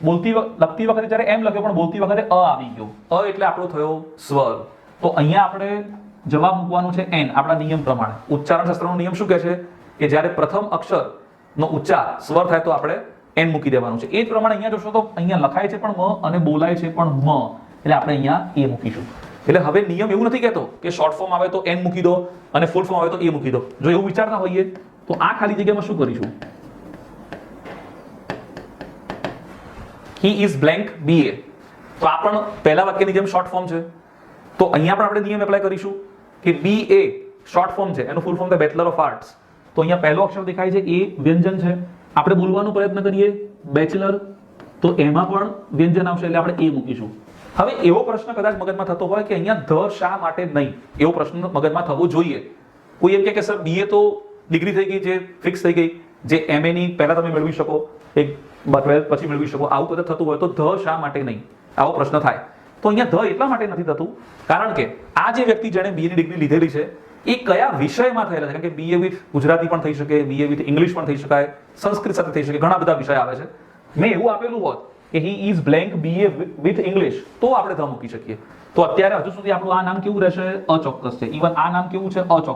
લખતી વખતે જ્યારે એમ લખ્યો પણ બોલતી વખતે અ આવી ગયો, અ એટલે આપણો થયો સ્વર. તો અહીંયા આપણે જવાબ મૂકવાનો છે એન, આપણા નિયમ પ્રમાણે. ઉચ્ચારણ શાસ્ત્રનો નિયમ શું કહે છે કે જ્યારે પ્રથમ અક્ષરનો ઉચ્ચાર સ્વર થાય તો આપણે એન મૂકી દેવાનું છે. એ જ પ્રમાણે અહીંયા જોશો તો અહીંયા લખાય છે પણ મ અને બોલાય છે પણ મ, એટલે આપણે અહીંયા એ મૂકીશું. એટલે હવે નિયમ એવું નથી કહેતો કે શોર્ટ ફોર્મ આવે તો એન મૂકી દો અને ફૂલ ફોર્મ આવે તો એ મૂકી દો. જો એવું વિચારતા હોઈએ તો આ ખાલી જગ્યામાં શું કરીશું, હી ઇઝ બ્લેન્ક BA, તો આ પણ પહેલા વાક્યની જેમ શોર્ટ ફોર્મ છે. તો અહીંયા પણ આપણે નિયમ એપ્લાય કરીશું કે BA શોર્ટ ફોર્મ છે, એનું ફૂલ ફોર્મ છે બેચલર ઓફ આર્ટ્સ. તો અહીંયા પહેલો અક્ષર દેખાય છે એ વ્યંજન છે, આપણે બોલવાનો પ્રયત્ન કરીએ બેચલર, તો એમાં પણ વ્યંજન આવશે એટલે આપણે એ મૂકીશું. હવે એવો પ્રશ્ન કદાચ મગજમાં થતો હોય કે અહીંયા ધ શા માટે નહીં, એવો પ્રશ્ન મગજમાં થવો જોઈએ. કોઈ એમ કે સર BA તો ડિગ્રી થઈ ગઈ, જે ફિક્સ થઈ ગઈ, જે MA ની પહેલા તમે મેળવી શકો, એક 12 પછી મેળવી શકો, આવું કદાચ થતું હોય તો ધ શા માટે નહીં, આવો પ્રશ્ન થાય. તો અહીંયા ધ એટલા માટે નથી થતું કારણ કે આ જે વ્યક્તિ જેણે BA ની ડિગ્રી લીધેલી છે એ કયા વિષયમાં થયેલા છે. કારણ કે BA વિથ ગુજરાતી પણ થઈ શકે, BA વિથ ઇંગ્લિશ પણ થઈ શકાય, સંસ્કૃત સાથે થઈ શકે, ઘણા બધા વિષય આવે છે. મેં એવું આપેલું હોત કે he is blank BA with English તો આપણે ધ મૂકી શકીએ. તો અત્યારે હજુ સુધી આપણું આ નામ કેવું રહેશે, અચોક્કસ છે. ઇવન આ નામ કેવું છે, અચોક્કસ.